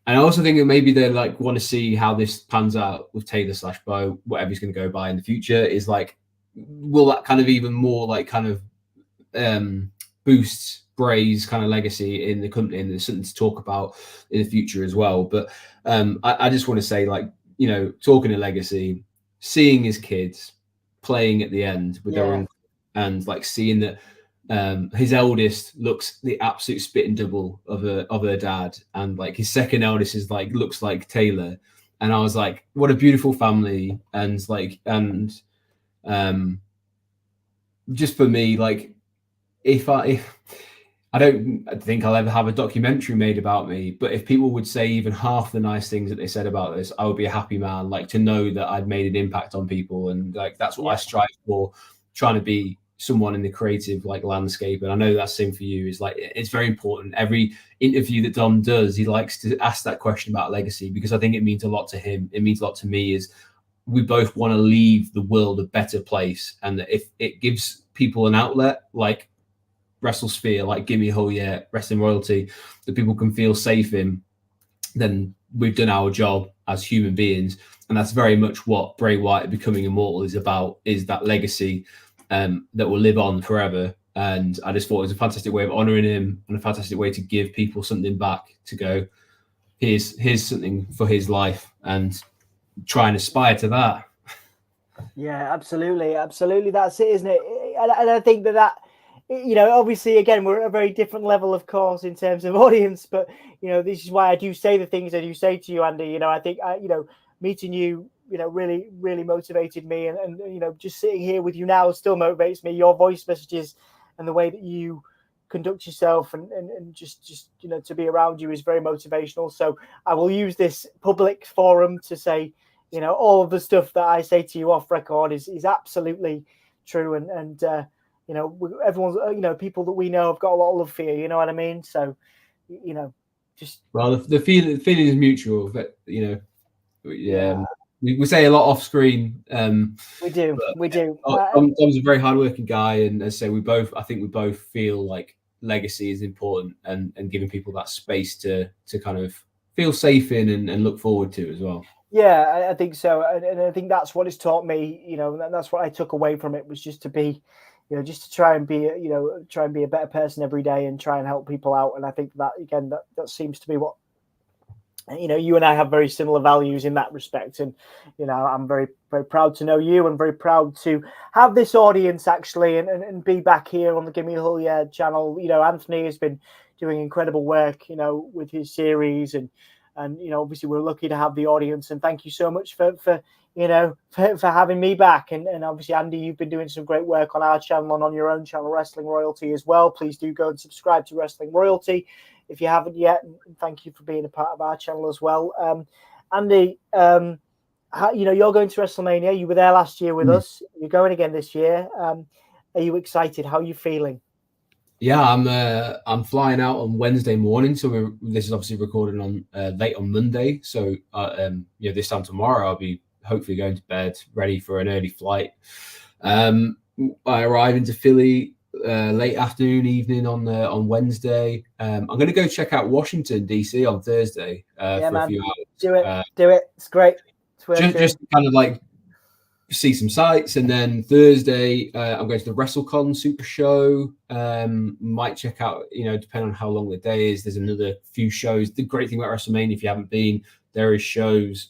And I also think that maybe they like want to see how this pans out with Taylor / Bo, whatever he's going to go by in the future. Is like, will that kind of even more like kind of boost Bray's kind of legacy in the company, and there's something to talk about in the future as well. But I just want to say, like, talking to legacy, seeing his kids playing at the end with their uncle, and like seeing that his eldest looks the absolute spitting double of her dad, and like his second eldest is like looks like Taylor, and I was like, what a beautiful family. And like, and just for me, like, if I don't think I'll ever have a documentary made about me, but if people would say even half the nice things that they said about this, I would be a happy man. Like, to know that I'd made an impact on people, and like that's what I strive for, trying to be someone in the creative like landscape. And I know that's the same for you. Is like, it's very important. Every interview that Dom does, he likes to ask that question about legacy, because I think it means a lot to him. It means a lot to me. Is we both want to leave the world a better place, and that if it gives people an outlet like WrestleSphere, like Gimme a Hole Yeah, Wrestling Royalty, that people can feel safe in, then we've done our job as human beings. And that's very much what Bray Wyatt Becoming Immortal is about, is that legacy that will live on forever. And I just thought it was a fantastic way of honoring him, and a fantastic way to give people something back, to go, here's something for his life, and try and aspire to that. Yeah, absolutely. That's it, isn't it? And I think that obviously, again, we're at a very different level, of course, in terms of audience, but, this is why I do say the things I do say to you, Andy. I think, meeting you, really, really motivated me. And just sitting here with you now still motivates me. Your voice messages and the way that you conduct yourself and just to be around you is very motivational. So I will use this public forum to say, all of the stuff that I say to you off record is absolutely true. And everyone's, people that we know have got a lot of love for you. You know what I mean? So, just. Well, the feeling is mutual, but, we say a lot off screen. We do. Tom's a very hardworking guy. And as I say, I think we both feel like legacy is important, and giving people that space to kind of feel safe in and look forward to as well. Yeah, I think so. And I think that's what it's taught me, and that's what I took away from it, was just to be, just to try and be a better person every day, and try and help people out. And I think that, again, that seems to be what you know, you and I have very similar values in that respect. And, you know, I'm very, very proud to know you and very proud to have this audience actually and be back here on the Gimme a Hull Yeah channel. You know, Anthony has been doing incredible work, you know, with his series and, you know, obviously we're lucky to have the audience, and thank you so much for you know, for having me back. And obviously, Andy, you've been doing some great work on our channel and on your own channel, Wrestling Royalty, as well. Please do go and subscribe to Wrestling Royalty if you haven't yet. And thank you for being a part of our channel as well. Andy, you know, you're going to WrestleMania. You were there last year with us. You're going again this year. Are you excited? How are you feeling? Yeah, I'm flying out on Wednesday morning, so this is obviously recorded on late on Monday. So you know, this time tomorrow I'll be hopefully going to bed, ready for an early flight. I arrive into Philly late afternoon, evening on Wednesday. I'm going to go check out Washington DC on Thursday for a few hours. Do it. It's great. It's just kind of like see some sights, and then Thursday I'm going to the WrestleCon Super Show. Might check out, you know, depending on how long the day is. There's another few shows. The great thing about WrestleMania, if you haven't been, there is shows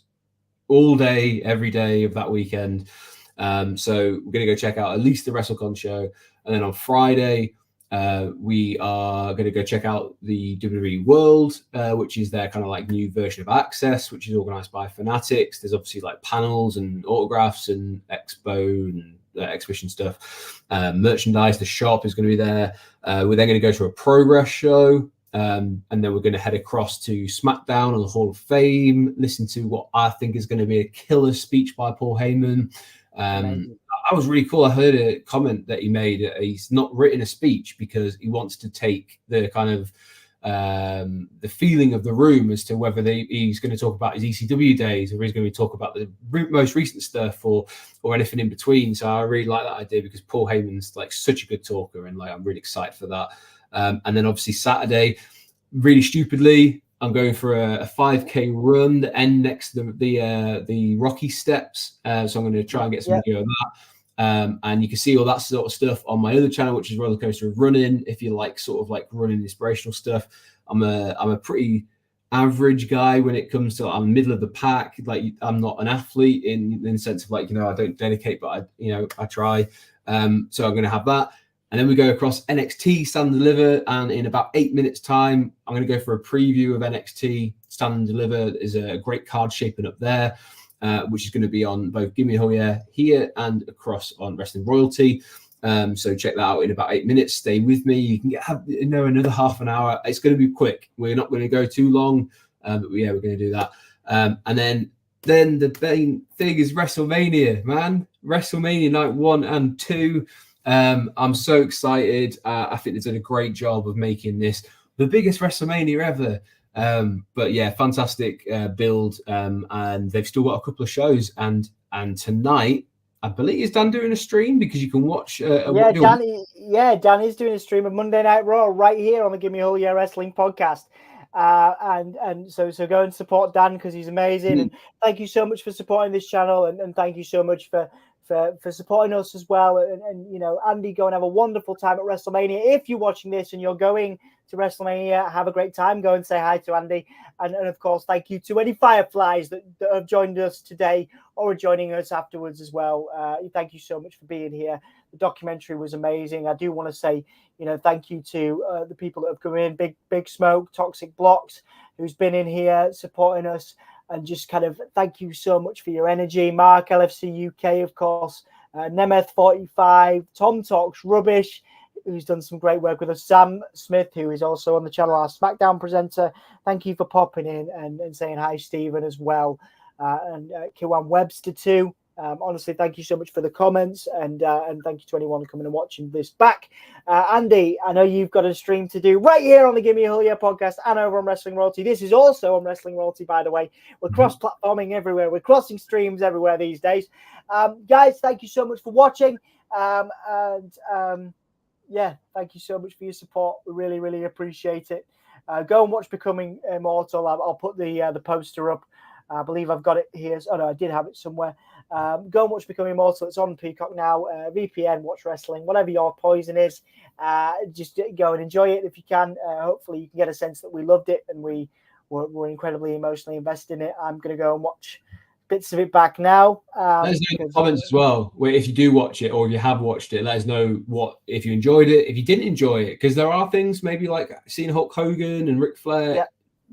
all day, every day of that weekend. So we're going to go check out at least the WrestleCon show, and then on Friday we are going to go check out the WWE World, which is their kind of like new version of Access, which is organized by Fanatics. There's obviously like panels and autographs and expo and exhibition stuff, merchandise. The shop is going to be there. We're then going to go to a Progress show, and then we're going to head across to SmackDown and the Hall of Fame, listen to what I think is going to be a killer speech by Paul Heyman. That was really cool. I heard a comment that he made. He's not written a speech because he wants to take the kind of the feeling of the room as to whether he's going to talk about his ECW days or he's going to talk about the most recent stuff or anything in between. So I really like that idea because Paul Heyman's like such a good talker, and like I'm really excited for that. And then obviously Saturday, really stupidly, I'm going for a 5K run that end next to the Rocky Steps. So I'm going to try and get some video of that. And you can see all that sort of stuff on my other channel, which is Roller Coaster of Running. If you like sort of like running inspirational stuff, I'm a pretty average guy when it comes to, I'm middle of the pack. Like I'm not an athlete in the sense of like, you know, I don't dedicate, but I try. So I'm going to have that. And then we go across NXT Stand and Deliver, and in about 8 minutes time, I'm going to go for a preview of NXT Stand and Deliver. There's a great card shaping up there, which is going to be on both Gimme a Hull Yeah here and across on Wrestling Royalty. So check that out in about 8 minutes. Stay with me. You can have another half an hour. It's going to be quick. We're not going to go too long, but yeah, we're going to do that. And then the main thing is WrestleMania, man. WrestleMania night 1 and 2. I'm so excited. I think they've done a great job of making this the biggest WrestleMania ever. But yeah, fantastic build. And they've still got a couple of shows. And tonight, I believe, is Dan doing a stream because you can watch. Dan is doing a stream of Monday Night Raw right here on the Gimme a Hull Yeah Wrestling podcast. And so go and support Dan because he's amazing. And thank you so much for supporting this channel, and thank you so much for supporting us as well. And you know, Andy, go and have a wonderful time at WrestleMania. If you're watching this and you're going to WrestleMania, have a great time. Go and say hi to Andy. And of course, thank you to any Fireflies that have joined us today or are joining us afterwards as well. Thank you so much for being here. The documentary was amazing. I do want to say, you know, thank you to the people that have come in, Big Smoke, Toxic Blocks, who's been in here supporting us. And just kind of thank you so much for your energy. Mark, LFC UK, of course, Nemeth45, Tom Talks Rubbish, who's done some great work with us, Sam Smith, who is also on the channel, our SmackDown presenter. Thank you for popping in and saying hi, Stephen, as well. And Kiwan Webster, too. Honestly, thank you so much for the comments, and thank you to anyone coming and watching this back. Andy, I know you've got a stream to do right here on the Gimme a Hull Yeah podcast and over on Wrestling Royalty. This is also on Wrestling Royalty, by the way. We're cross-platforming everywhere. We're crossing streams everywhere these days. Guys, thank you so much for watching. Yeah, thank you so much for your support. We really, really appreciate it. Go and watch Becoming Immortal. I'll put the poster up. I believe I've got it here. Oh, no, I did have it somewhere. Go and watch Becoming Immortal. It's on Peacock now. VPN, watch wrestling, whatever your poison is. Just go and enjoy it if you can. Hopefully you can get a sense that we loved it and we we're incredibly emotionally invested in it. I'm going to go and watch bits of it back now. Let us know in the comments as well, where if you do watch it or if you have watched it, let us know if you enjoyed it, if you didn't enjoy it, because there are things maybe like seeing Hulk Hogan and Ric Flair. Yeah.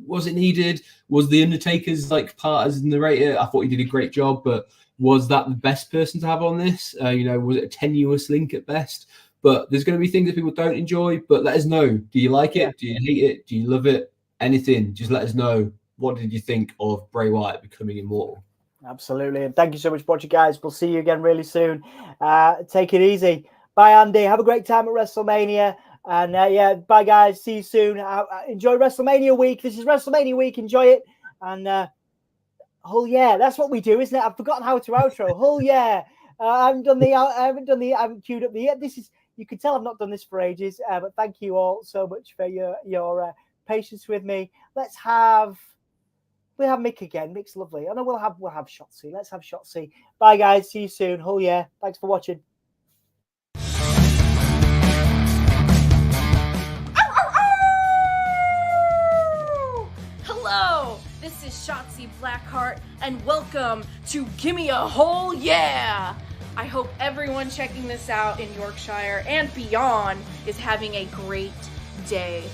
Was it needed? Was the Undertaker's like part as a narrator? I thought he did a great job, but was that the best person to have on this? Was it a tenuous link at best? But there's going to be things that people don't enjoy. But let us know. Do you like it? Yeah. Do you hate it? Do you love it? Anything? Just let us know. What did you think of Bray Wyatt becoming immortal? Absolutely. And thank you so much for watching, guys. We'll see you again really soon. Take it easy. Bye, Andy. Have a great time at WrestleMania. And bye, guys. See you soon. Enjoy WrestleMania week. This is WrestleMania week. Enjoy it. And oh yeah, that's what we do, isn't it? I've forgotten how to outro. Oh yeah. I haven't queued up the. This is. You can tell I've not done this for ages. But thank you all so much for your patience with me. We'll have Mick again. Mick's lovely. I know we'll have Shotzi. Let's have Shotzi. Bye, guys. See you soon. Oh yeah. Thanks for watching. Hello, this is Shotzi Blackheart, and welcome to Gimme a Whole Yeah! I hope everyone checking this out in Yorkshire and beyond is having a great day.